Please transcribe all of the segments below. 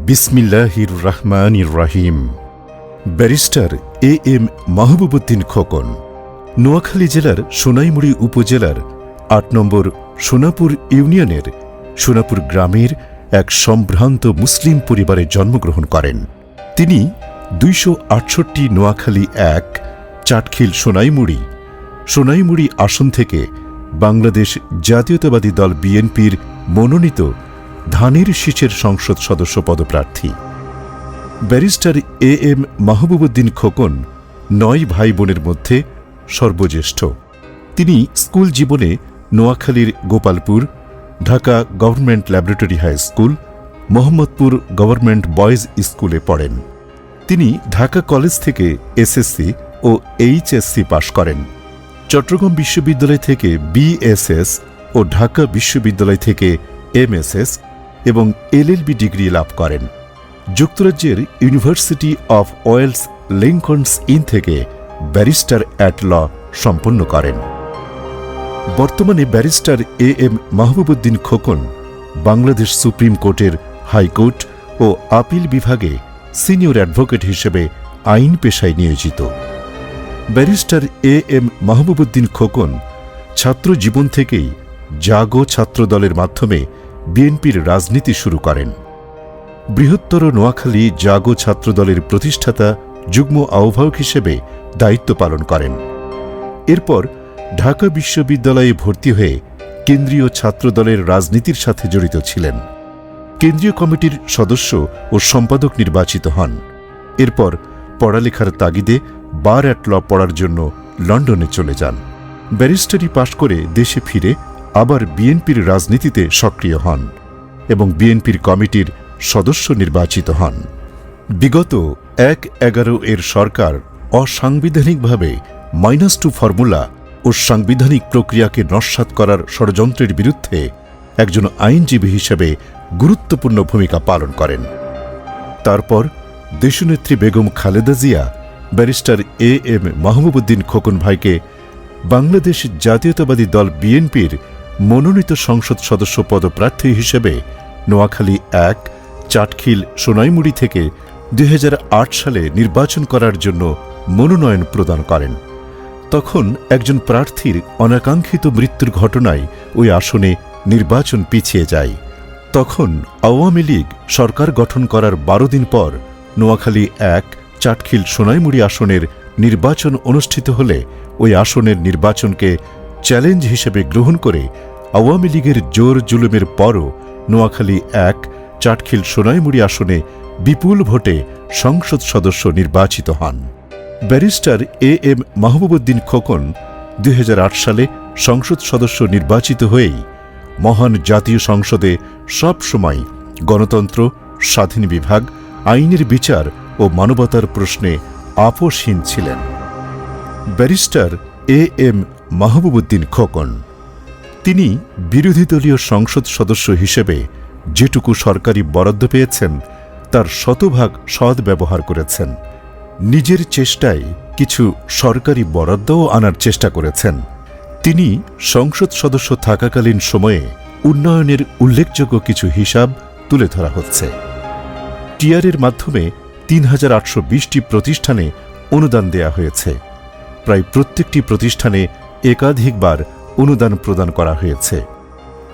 বিসমিল্লাহির রহমানির রহিম। Barrister A M Mahbubuddin Khokon Noakhali জেলার সোনাইমুড়ি উপজেলার ৮ নম্বর সোনাপুর ইউনিয়নের সোনাপুর গ্রামের এক সম্ভ্রান্ত মুসলিম পরিবারে জন্মগ্রহণ করেন। তিনি ২৬৮ নোয়াখালী ১ চাটখিল সোনাইমুড়ি আসন থেকে বাংলাদেশ জাতীয়তাবাদী দল বিএনপির মনোনীত ধানের শীষের সংসদ সদস্য পদপ্রার্থী। Barrister A M Mahbubuddin Khokon ৯ ভাই বোনের মধ্যে সর্বজ্যেষ্ঠ। তিনি স্কুল জীবনে নোয়াখালীর Gopalpur, Dhaka government laboratory high school, Mohammadpur government boys স্কুলে পড়েন। তিনি ঢাকা কলেজ থেকে এসএসসি ও এইচএসসি পাশ করেন। চট্টগ্রাম বিশ্ববিদ্যালয় থেকে বিএসএস ও ঢাকা বিশ্ববিদ্যালয় থেকে এমএসএস এবং এলএলবি ডিগ্রি লাভ করেন। যুক্তরাজ্যের university of Wales Lincoln's Inn থেকে ব্যারিস্টার অ্যাট ল সম্পন্ন করেন। বর্তমানে barrister A M Mahbubuddin Khokon Bangladesh supreme কোর্টের হাইকোর্ট ও আপিল বিভাগে সিনিয়র অ্যাডভোকেট হিসেবে আইন পেশায় নিয়োজিত। Barrister A M Mahbubuddin Khokon ছাত্র জীবন থেকেই জাগো ছাত্রদলের মাধ্যমে বিএনপির রাজনীতি শুরু করেন। বৃহত্তর নোয়াখালী জাগো ছাত্রদলের প্রতিষ্ঠাতা যুগ্ম আহ্বায়ক হিসেবে দায়িত্ব পালন করেন। এরপর ঢাকা বিশ্ববিদ্যালয়ে ভর্তি হয়ে কেন্দ্রীয় ছাত্রদলের রাজনীতির সাথে জড়িত ছিলেন। কেন্দ্রীয় কমিটির সদস্য ও সম্পাদক নির্বাচিত হন। এরপর পড়ালেখার তাগিদে বার অ্যাট ল পড়ার জন্য লন্ডনে চলে যান। ব্যারিস্টারি পাশ করে দেশে ফিরে আবার বিএনপির রাজনীতিতে সক্রিয় হন এবং বিএনপির কমিটির সদস্য নির্বাচিত হন। বিগত ১-১১ এর সরকার অসাংবিধানিকভাবে -2 ফর্মুলা ও সাংবিধানিক প্রক্রিয়াকে নস্যাৎ করার ষড়যন্ত্রের বিরুদ্ধে একজন আইনজীবী হিসেবে গুরুত্বপূর্ণ ভূমিকা পালন করেন। তারপর দেশনেত্রী Begum Khaleda Zia barrister A M Mahbubuddin Khokon ভাইকে বাংলাদেশ জাতীয়তাবাদী দল বিএনপির মনোনীত সংসদ সদস্য পদপ্রার্থী হিসেবে নোয়াখালী ১ চাটখিল সোনাইমুড়ি থেকে ২০০৮ সালে নির্বাচন করার জন্য মনোনয়ন প্রদান করেন। তখন একজন প্রার্থীর অনাকাঙ্ক্ষিত মৃত্যুর ঘটনায় ওই আসনে নির্বাচন পিছিয়ে যায়। তখন আওয়ামী লীগ সরকার গঠন করার ১২ দিন পর নোয়াখালী ১ চাটখিল সোনাইমুড়ি আসনের নির্বাচন অনুষ্ঠিত হলে ওই আসনের নির্বাচনকে চ্যালেঞ্জ হিসেবে গ্রহণ করে আওয়ামী লীগের জোর জুলুমের পরও নোয়াখালী ১ চাটখিল সোনাইমুড়ি আসনে বিপুল ভোটে সংসদ সদস্য নির্বাচিত হন। Barrister A M Mahbubuddin Khokon ২০০৮ সালে সংসদ সদস্য নির্বাচিত হয়েই মহান জাতীয় সংসদে সব সময় গণতন্ত্র, স্বাধীন বিভাগ, আইনের বিচার ও মানবতার প্রশ্নে আপোষহীন ছিলেন। Barrister A M Mahbubuddin Khokon তিনি বিরোধী দলীয় সংসদ সদস্য হিসেবে যেটুকু সরকারি বরাদ্দ পেয়েছেন তার শতভাগ সদ্ব্যবহার করেছেন। নিজের চেষ্টায় কিছু সরকারি বরাদ্দও আনার চেষ্টা করেছেন। তিনি সংসদ সদস্য থাকাকালীন সময়ে উন্নয়নের উল্লেখযোগ্য কিছু হিসাব তুলে ধরা হচ্ছে। টিআরের মাধ্যমে ৩,৮২০টি প্রতিষ্ঠানে অনুদান দেয়া হয়েছে। প্রায় প্রত্যেকটি প্রতিষ্ঠানে একাধিকবার অনুদান প্রদান করা হয়েছে।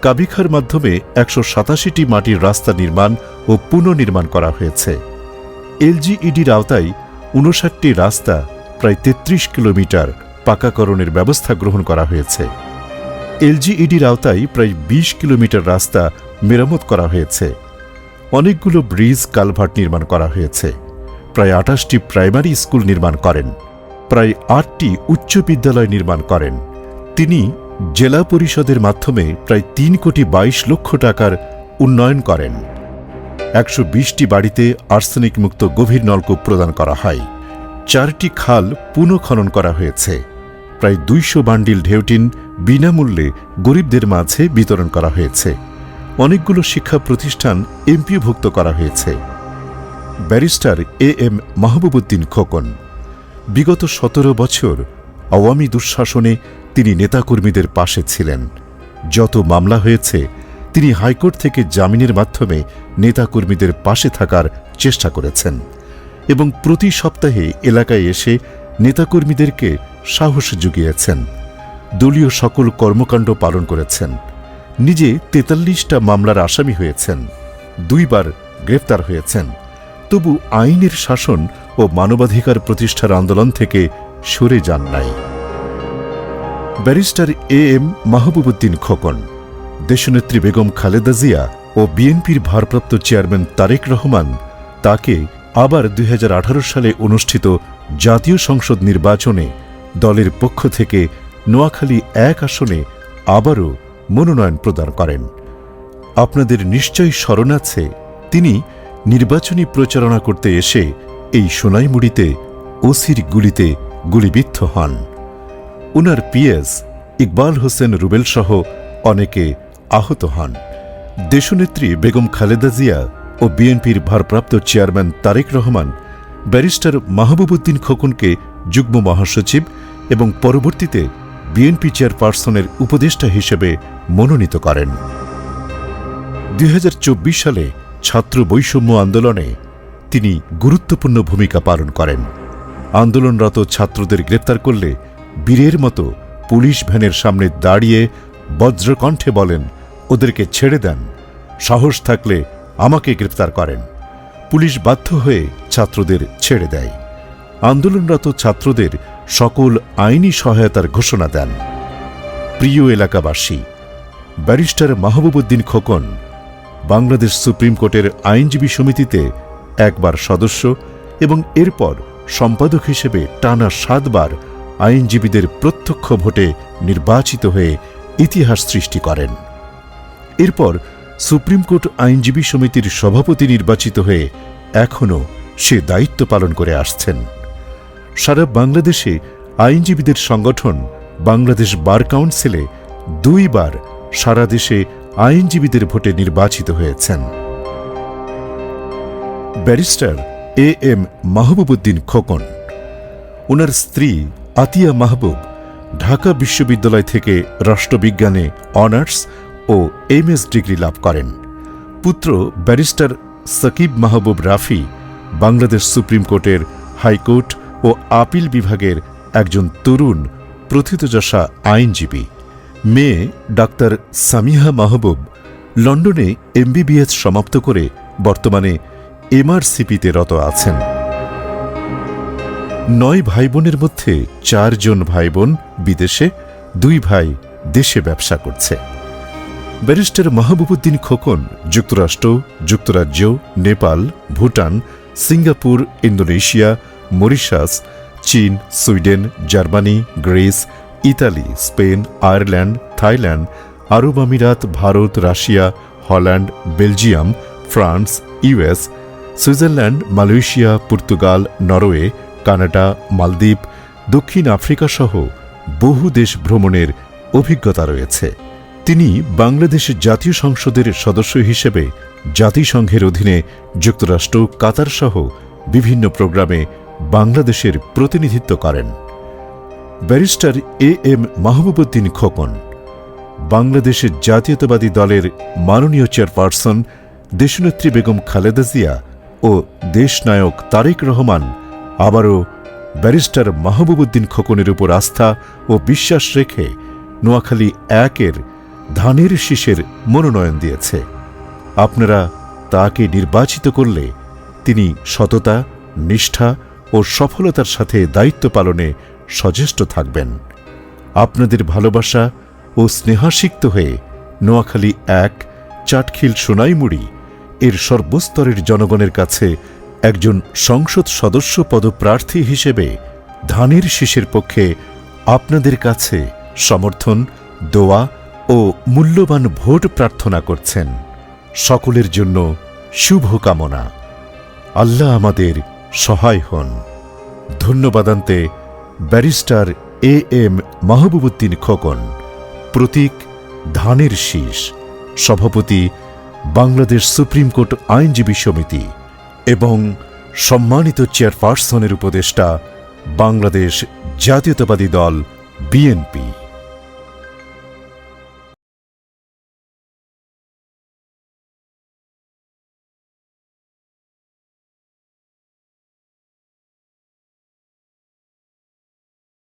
কাবিখার মাধ্যমে ১৮৭টি মাটির রাস্তা নির্মাণ ও পুনর্নির্মাণ করা হয়েছে। এলজিইডির আওতায় ৫৯টি রাস্তা প্রায় ৩৩ কিলোমিটার পাকাকরণের ব্যবস্থা গ্রহণ করা হয়েছে। এলজিইডির আওতায় প্রায় ২০ কিলোমিটার রাস্তা মেরামত করা হয়েছে। অনেকগুলো ব্রিজ কালভার্ট নির্মাণ করা হয়েছে। প্রায় ২৮টি প্রাইমারি স্কুল নির্মাণ করেন। প্রায় ৮টি উচ্চ বিদ্যালয় নির্মাণ করেন। তিনি জেলা পরিষদের মাধ্যমে প্রায় ৩,২২,০০,০০০ টাকার উন্নয়ন করেন। ১২০টি বাড়িতে আর্সেনিক মুক্ত গভীর নলকূপ প্রদান করা হয়। ৪টি খাল পুনঃখনন করা হয়েছে। প্রায় ২০০ বান্ডিল ঢেউটিন বিনামূল্যে গরিবদের মাঝে বিতরণ করা হয়েছে। অনেকগুলো শিক্ষা প্রতিষ্ঠান এমপিওভুক্ত করা হয়েছে। Barrister A M Mahbubuddin Khokon বিগত ১৭ বছর আওয়ামী দুঃশাসনে তিনি নেতাকর্মীদের পাশে ছিলেন। যত মামলা হয়েছে তিনি হাইকোর্ট থেকে জামিনের মাধ্যমে নেতাকর্মীদের পাশে থাকার চেষ্টা করেছেন এবং প্রতি সপ্তাহে এলাকায় এসে নেতাকর্মীদেরকে সাহস জুগিয়েছেন। দলীয় সকল কর্মকাণ্ড পালন করেছেন। নিজে ৪৩টা মামলার আসামি হয়েছেন, ২ বার গ্রেফতার হয়েছেন। তবু আইনের শাসন ও মানবাধিকার প্রতিষ্ঠার আন্দোলন থেকে সরে যান নাই। ব্যারিস্টার এএম মাহবুবউদ্দিন খোকন দেশনেত্রী বেগম খালেদা জিয়া ও বিএনপির ভারপ্রাপ্ত চেয়ারম্যান তারেক রহমান তাকে আবার ২০১৮ সালে অনুষ্ঠিত জাতীয় সংসদ নির্বাচনে দলের পক্ষ থেকে নোয়াখালী ১ আসনে আবারও মনোনয়ন প্রদান করেন। আপনাদের নিশ্চয়ই স্মরণ আছে, তিনি নির্বাচনী প্রচারণা করতে এসে এই সোনাইমুড়িতে ওসির গুলিতে গুলিবিদ্ধ হন। উনার পিএস ইকবাল হোসেন রুবেল সহ অনেকে আহত হন। দেশনেত্রী বেগম খালেদা জিয়া ও বিএনপির ভারপ্রাপ্ত চেয়ারম্যান তারেক রহমান ব্যারিস্টার মাহবুবউদ্দিন খোকনকে যুগ্ম মহাসচিব এবং পরবর্তীতে বিএনপি চেয়ারপারসনের উপদেষ্টা হিসেবে মনোনীত করেন। ২০২৪ সালে ছাত্র বৈষম্য আন্দোলনে তিনি গুরুত্বপূর্ণ ভূমিকা পালন করেন। আন্দোলনরত ছাত্রদের গ্রেপ্তার করলে বীরের মতো পুলিশ ভ্যানের সামনে দাঁড়িয়ে বজ্রকণ্ঠে বলেন, ওদেরকে ছেড়ে দেন, সাহস থাকলে আমাকে গ্রেপ্তার করেন। পুলিশ বাধ্য হয়ে ছাত্রদের ছেড়ে দেয়। আন্দোলনরত ছাত্রদের সকল আইনি সহায়তার ঘোষণা দেন। প্রিয় এলাকাবাসী, ব্যারিস্টার মাহবুবউদ্দিন খোকন বাংলাদেশ সুপ্রিম কোর্টের আইনজীবী সমিতিতে একবার সদস্য এবং এরপর সম্পাদক হিসেবে টানা ৭ বার আইনজীবীদের প্রত্যক্ষ ভোটে নির্বাচিত হয়ে ইতিহাস সৃষ্টি করেন। এরপর সুপ্রিম কোর্ট আইনজীবী সমিতির সভাপতি নির্বাচিত হয়ে এখনও সে দায়িত্ব পালন করে আসছেন। সারা বাংলাদেশে আইনজীবীদের সংগঠন বাংলাদেশ বার কাউন্সিলে ২ বার সারা দেশে আইনজীবীদের ভোটে নির্বাচিত হয়েছেন। ব্যারিস্টার এএম মাহবুবউদ্দিন খোকন, ওনার স্ত্রী আতিয়া মাহবুব ঢাকা বিশ্ববিদ্যালয় থেকে রাষ্ট্রবিজ্ঞানে অনার্স ও এমএস ডিগ্রি লাভ করেন। পুত্র ব্যারিস্টার সাকিব মাহবুব রাফি বাংলাদেশ সুপ্রিম কোর্টের হাইকোর্ট ও আপিল বিভাগের একজন তরুণ প্রথিতযশা আইনজীবী। মেয়ে ডাক্তার সামিহা মাহবুব লন্ডনে এমবিবিএস সমাপ্ত করে বর্তমানে এমআরসিপিতে রত আছেন। ৯ ভাইবোনের মধ্যে ৪ জন ভাইবোন বিদেশে, ২ ভাই দেশে ব্যবসা করছে। ব্যারিস্টার মাহবুবউদ্দিন খোকন যুক্তরাষ্ট্র, যুক্তরাজ্য, Nepal, Bhutan, Singapore, Indonesia, Mauritius, চীন, Sweden, Germany, Greece, Italy, Spain, Ireland, Thailand, আরব আমিরাত, Bharat, Russia, Holland, Belgium, France, US, Switzerland, Malaysia, Portugal, Norway, Canada, মালদ্বীপ, দক্ষিণ আফ্রিকা সহ বহু দেশ ভ্রমণের অভিজ্ঞতা রয়েছে। তিনি বাংলাদেশ জাতীয় সংসদের সদস্য হিসেবে জাতিসংঘের অধীনে যুক্তরাষ্ট্র, কাতার সহ বিভিন্ন প্রোগ্রামে বাংলাদেশের প্রতিনিধিত্ব করেন। ব্যারিস্টার এএম মাহবুবউদ্দিন খোকন বাংলাদেশ জাতীয়তাবাদী দলের মাননীয় চেয়ারপারসন দেশনেত্রী বেগম খালেদা জিয়া ও দেশনায়ক তারেক রহমান আবারও ব্যারিস্টার মাহবুবউদ্দিন খোকনের উপর আস্থা ও বিশ্বাস রেখে নোয়াখালী ১-এর ধানের শীষের মনোনয়ন দিয়েছে। আপনারা তাকে নির্বাচিত করলে তিনি সততা, নিষ্ঠা ও সফলতার সাথে দায়িত্ব পালনে সচেষ্ট থাকবেন। আপনাদের ভালোবাসা ও স্নেহাসিক্ত হয়ে নোয়াখালী ১, চাটখিল, সোনাইমুড়ি এর সর্বস্তরের জনগণের কাছে একজন সংসদ সদস্য পদপ্রার্থী হিসেবে ধানের শীষের পক্ষে আপনাদের কাছে সমর্থন, দোয়া ও মূল্যবান ভোট প্রার্থনা করছেন। সকলের জন্য শুভকামনা। আল্লাহ আমাদের সহায় হন। ধন্যবাদান্তে ব্যারিস্টার এএম মাহবুবউদ্দিন খোকন, প্রতীক ধানের শীষ, সভাপতি বাংলাদেশ সুপ্রিম কোর্ট আইনজীবী সমিতি এবং সম্মানিত চেয়ারপারসনের উপদেষ্টা বাংলাদেশ জাতীয়তাবাদী দল বিএনপি।